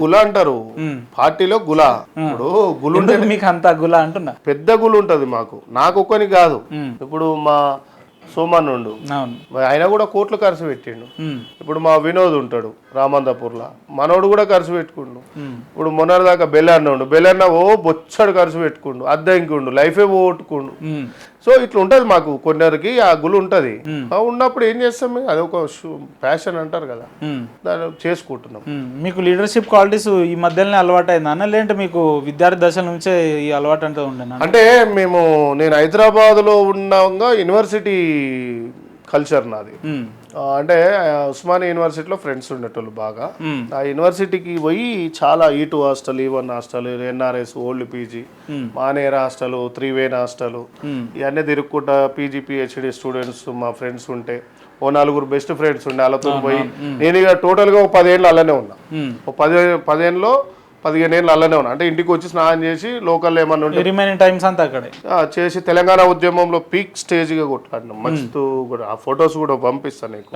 గుల అంటారు పార్టీలో గుల. ఇప్పుడు గులు ఉంటే మీకు అంత గుల అంటున్నా, పెద్ద గులు ఉంటది మాకు, నాకు ఒక్కని కాదు. ఇప్పుడు మా సోమన్నుండు, ఆయన కూడా కోట్లు ఖర్చు పెట్టిండు. ఇప్పుడు మా వినోద్ ఉంటాడు రామంతపూర్లో, మనోడు కూడా ఖర్చు పెట్టుకుండు. ఇప్పుడు మొన్నటిదాకా బెల్లన్న ఉండు, బెల్లన్న ఓ బొచ్చడు ఖర్చు పెట్టుకుండు, అద్దెంకుండు, లైఫే పోగొట్టుకుండు. సో ఇట్లా ఉంటది మాకు, కొందరికి ఆ గులు ఉంటది. ఉన్నప్పుడు ఏం చేస్తాం, అది ఒక ప్యాషన్ అంటారు కదా, దాన్ని చేసుకుంటున్నాం. మీకు లీడర్షిప్ క్వాలిటీస్ ఈ మధ్యలోనే అలవాటు అయిందా అన్న, లేదంటే మీకు విద్యార్థి దశ నుంచే ఈ అలవాటు అంటే ఉండేనా? అంటే నేను హైదరాబాద్ లో ఉండగా యూనివర్సిటీ కల్చర్ నాది. అంటే ఉస్మానియా యూనివర్సిటీలో ఫ్రెండ్స్ ఉండేటోళ్ళు బాగా. ఆ యూనివర్సిటీకి పోయి చాలా E2 hostel, E1 hostel, NRS, old PG, Maner hostel, Triveni hostel, ఇవన్నీ తిరుక్కుంటా పీజీ PhD స్టూడెంట్స్ మా ఫ్రెండ్స్ ఉంటే ఓ 4 బెస్ట్ ఫ్రెండ్స్ ఉండే, వాళ్ళతో పోయి నేను ఇక టోటల్గా ఓ 10 ఏళ్ళు అలానే ఉన్నా. ఓ 10 ఏళ్ళలో 15 ఏళ్ళు అలానే ఉన్నా. అంటే ఇంటికి వచ్చి స్నానం చేసి లోకల్ ఏమన్నా ఉంటే రిమైనింగ్ టైమ్స్ అంతా అక్కడే చేసి తెలంగాణ ఉద్యమంలో పీక్ స్టేజ్గా కొట్లాడినాం. మస్తు కూడా ఆ ఫొటోస్ కూడా పంపిస్తాను నీకు.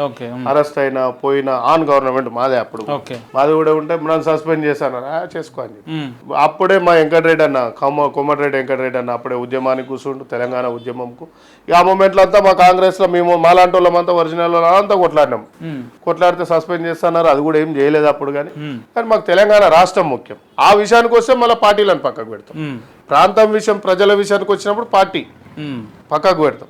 అరెస్ట్ అయినా పోయిన ఆన్ గవర్నమెంట్ మాదే, అప్పుడు మాది కూడా ఉంటే మనం సస్పెండ్ చేశాను చేసుకో అని చెప్పి. అప్పుడే మా వెంకటరెడ్డి అన్న, కోమటిరెడ్డి వెంకటరెడ్డి అన్న అప్పుడే ఉద్యమానికి కూర్చుంటూ తెలంగాణ ఉద్యమంకు. ఆ మూమెంట్లో అంతా మా కాంగ్రెస్ లో మేము మాలాంటి వాళ్ళమంతా ఒరిజినల్ అంతా కొట్లాడినాం. కొట్లాడితే సస్పెండ్ చేస్తున్నారు, అది కూడా ఏం చేయలేదు అప్పుడు. కానీ మాకు తెలంగాణ రాష్ట్రం ముఖ్యం. ఆ విషయానికి వస్తే మళ్ళీ పార్టీలను పక్కకు పెడతాం. ప్రాంతం విషయం, ప్రజల విషయానికి వచ్చినప్పుడు పార్టీ పక్కకు పెడతాం.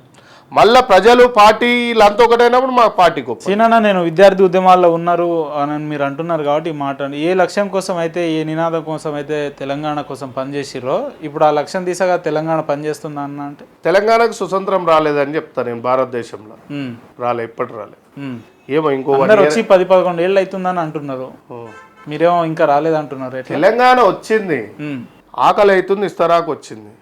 మళ్ళా ప్రజలు పార్టీలంతా ఒకటైనప్పుడు మా పార్టీ గొప్ప. సీనన్న, నేను విద్యార్థి ఉద్యమాల్లో ఉన్నారు అని మీరు అంటున్నారు కాబట్టి ఈ మాట, ఏ లక్ష్యం కోసం అయితే, ఏ నినాదం కోసం అయితే తెలంగాణ కోసం పనిచేసిరో ఇప్పుడు ఆ లక్ష్యం దిశగా తెలంగాణ పనిచేస్తుందా అన్న? అంటే తెలంగాణకు స్వతంత్రం రాలేదని చెప్తాను నేను. భారతదేశంలో రాలే, ఇప్పటి రాలే. ఏమో ఇంకో వచ్చి 10-11 ఏళ్ళు అవుతుందని అంటున్నారు, మీరేమో ఇంకా రాలేదంటున్నారు. తెలంగాణ వచ్చింది, ఆకలి అవుతుంది, ఇస్తరాకు వచ్చింది,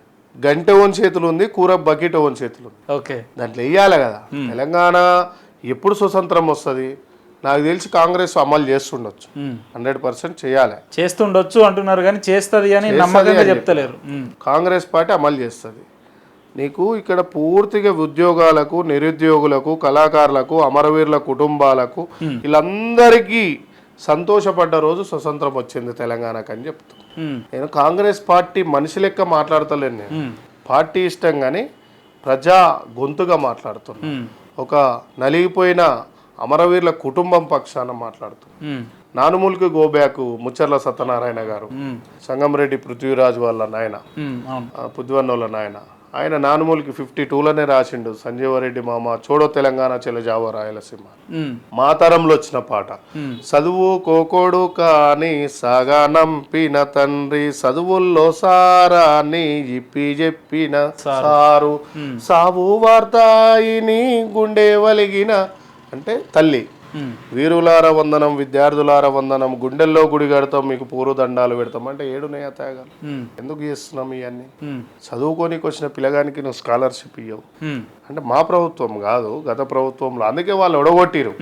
గంట ఓన్ చేతులు ఉంది, కూర బకెట్ ఓన్ చేతులు ఉంది. దాంట్లో వెయ్యాలి కదా. తెలంగాణ ఎప్పుడు స్వతంత్రం వస్తుంది? నాకు తెలిసి కాంగ్రెస్ అమలు చేస్తుండొచ్చు, 100% చేయాలి, చేస్తుండొచ్చు అంటున్నారు కానీ చేస్తుంది అని నమ్మకంగా చెప్తలేరు. కాంగ్రెస్ పార్టీ అమలు చేస్తుంది. నీకు ఇక్కడ పూర్తిగా ఉద్యోగాలకు, నిరుద్యోగులకు, కళాకారులకు, అమరవీరుల కుటుంబాలకు, వీళ్ళందరికీ సంతోషపడ్డ రోజు స్వతంత్రం వచ్చింది తెలంగాణకు అని చెప్తాను నేను. కాంగ్రెస్ పార్టీ మనిషి లెక్క మాట్లాడతలేను నేను, పార్టీ ఇష్టం కానీ ప్రజా గొంతుగా మాట్లాడుతున్నా. ఒక నలిగిపోయిన అమరవీరుల కుటుంబం పక్షాన మాట్లాడుతున్నా. నానుమూలికి గోబ్యాక్ ముచ్చర్ల సత్యనారాయణ గారు, సంగంరెడ్డి పృథ్వీరాజ్ వాళ్ళ నాయన, పుద్వన్నోళ్ళ నాయన, ఆయన నానుమూలికి 52లోనే రాసిండు, సంజీవరెడ్డి మామ చోడో తెలంగాణ చెలజావో రాయలసీమ. మా తరంలో వచ్చిన పాట. చదువు కోకోడు కాని సాగా నంపిన తండ్రి, చదువుల్లో సారాన్ని ఇప్పి చెప్పిన సారు, సావు వార్తాయిని గుండె వలిగిన అంటే తల్లి. వీరులార వందనం, విద్యార్థులార వందనం, గుండెల్లో గుడి కడతాం, మీకు పూర్వదండాలు పెడతాం అంటే ఏడున్నాయా త్యాగాలు? ఎందుకు చేస్తున్నాం ఇవన్నీ? చదువుకోనికి వచ్చిన పిల్లగానికి నువ్వు స్కాలర్షిప్ ఇవ్వవు అంటే మా ప్రభుత్వం కాదు, గత ప్రభుత్వంలో. అందుకే వాళ్ళు ఒడగొట్టిరు.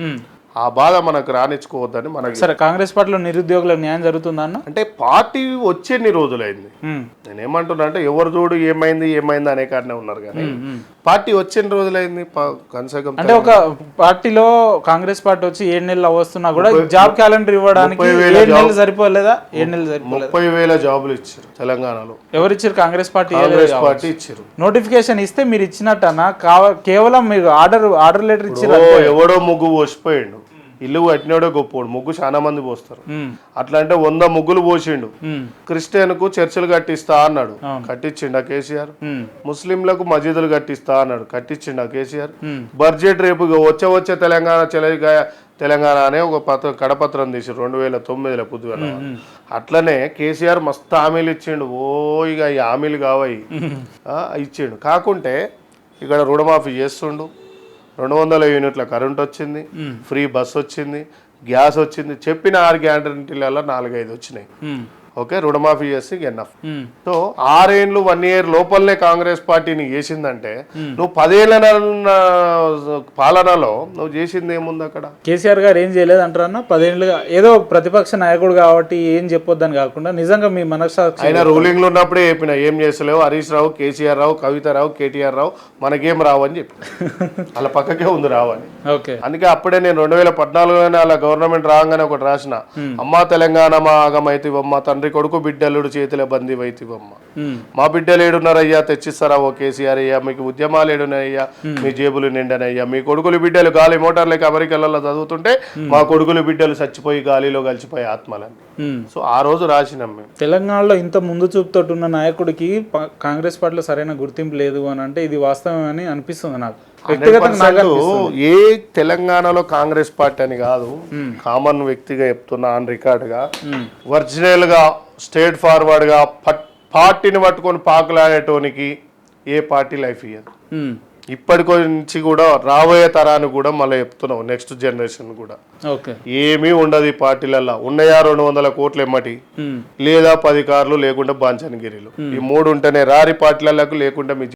ఆ బాధ మనకు రానిచ్చుకోవద్దని మనకి. సరే, కాంగ్రెస్ పార్టీలో నిరుద్యోగులకు న్యాయం జరుగుతుందా అన్న? అంటే పార్టీ వచ్చేన్ని రోజులైంది. నేనేమంటున్నా అంటే ఎవరు చూడు ఏమైంది అనే కాడనే ఉన్నారు కానీ పార్టీ వచ్చిన రోజులైంది కనీసం. అంటే ఒక పార్టీలో కాంగ్రెస్ పార్టీ వచ్చి 7 నెలలు వస్తున్నా కూడా జాబ్ క్యాలెండర్ ఇవ్వడానికి 7 నెలలు సరిపోలేదా? 7 నెలలు సరిపోలేదు. 30,000 జాబులు ఇచ్చారు తెలంగాణలో. ఎవరు ఇచ్చారు? కాంగ్రెస్ పార్టీ ఇచ్చారు. నోటిఫికేషన్ ఇస్తే మీరు ఇచ్చినట్టన్నా కేవలం మీరు ఆర్డర్ లెటర్ ఇచ్చారు. ఎవడో ముగ్గు పోసిపోయిండు, ఇల్లు కట్టినాడో గొప్పోడు, ముగ్గు చాలా మంది పోస్తారు. అట్లా అంటే 100 ముగ్గులు పోసిండు. క్రిస్టియన్ కు చర్చిలు కట్టిస్తా అన్నాడు, కట్టించిండా కేసీఆర్? ముస్లింలకు మసీదులు కట్టిస్తా అన్నాడు, కట్టించిండా కేసీఆర్? బడ్జెట్ రేపు వచ్చే తెలంగాణ అనే ఒక కడపత్రం తీసి 2009లో పొద్దున. అట్లనే కేసీఆర్ మస్తు హామీలు ఇచ్చిండు. ఇక ఈ హామీలు కావయి ఇచ్చిండు. కాకుంటే ఇక్కడ రుణమాఫీ చేస్తుండు, 200 యూనిట్ల కరెంట్ వచ్చింది, ఫ్రీ బస్ వచ్చింది, గ్యాస్ వచ్చింది. చెప్పిన 6 గ్యారంటీలలో 4-5 వచ్చినాయి. ఓకే, రుణమాఫీ చేస్తే ఎన్ఎఫ్. సో 6 ఏళ్ళు 1 ఇయర్ లోపలనే కాంగ్రెస్ పార్టీని చేసిందంటే నువ్వు 10 ఏళ్ళ పాలనలో నువ్వు చేసింది ఏముంది అక్కడ? కేసీఆర్ గారు ఏం చేయలేదు అంటారన్న 10 ఏళ్ళుగా ఏదో ప్రతిపక్ష నాయకుడు కాబట్టి ఏం చెప్పొద్దని కాకుండా నిజంగా మీ మనస్సాక్షి ఆయన రూలింగ్ లో ఉన్నప్పుడే చెప్పిన ఏం చేస్తలేవు హరీష్ రావు, కేసీఆర్ రావు, కవితారావు, కేటీఆర్ రావు మనకేం రావు అని చెప్పి అలా పక్కకే ఉంది రావని. ఓకే, అందుకే అప్పుడే నేను 2014లోనే అలా గవర్నమెంట్ రాగానే ఒకటి రాసిన, అమ్మా తెలంగాణ మా ఆగమైతివమ్మ, తండ్రి కొడుకు బిడ్డలుడు చేతిలో బందీ వైతివమ్మ, మా బిడ్డలు ఏడున్నారయ్యా తెచ్చిస్తారా ఓ కేసీఆర్ అయ్యా, మీకు ఉద్యమాలు ఏడున్నాయ్యా మీ జేబులు నిండనయ్యా, మీ కొడుకులు బిడ్డలు గాలి మోటార్లకి అమెరికాలలో చదువుతుంటే మా కొడుకులు బిడ్డలు చచ్చిపోయి గాలిలో కలిసిపోయి ఆత్మలని. సో ఆ రోజు రాసినాం మేము. తెలంగాణలో ఇంత ముందు చూపుతోటి ఉన్న నాయకుడికి కాంగ్రెస్ పార్టీలో సరైన గుర్తింపు లేదు అని అంటే ఇది వాస్తవం అని అనిపిస్తుంది నాకు వ్యక్తిగతంగా. నాకు అనిపిస్తుంది. ఏ తెలంగాణలో కాంగ్రెస్ పార్టీ అని కాదు, కామన్ వ్యక్తిగా చెప్తున్నా ఆన్ రికార్డ్ గా, ఒరిజినల్ గా స్ట్రేట్ ఫార్వర్డ్ గా పార్టీని పట్టుకొని పాకులాడేటోనికి ఏ పార్టీ లైఫ్ ఇయ్యదు. ఇప్పటికి నుంచి కూడా రాబోయే తరానికి కూడా మళ్ళీ చెప్తున్నాం, నెక్స్ట్ జనరేషన్ కూడా ఓకే ఏమీ ఉండదు ఈ పార్టీలలో. ఉన్నాయా 200 కోట్లు ఎమ్మటి, లేదా 10 కార్లు, లేకుంటే బాంచనగిరిలు, ఈ 3 ఉంటేనే రారి పార్టీలకు, లేకుంటే మీ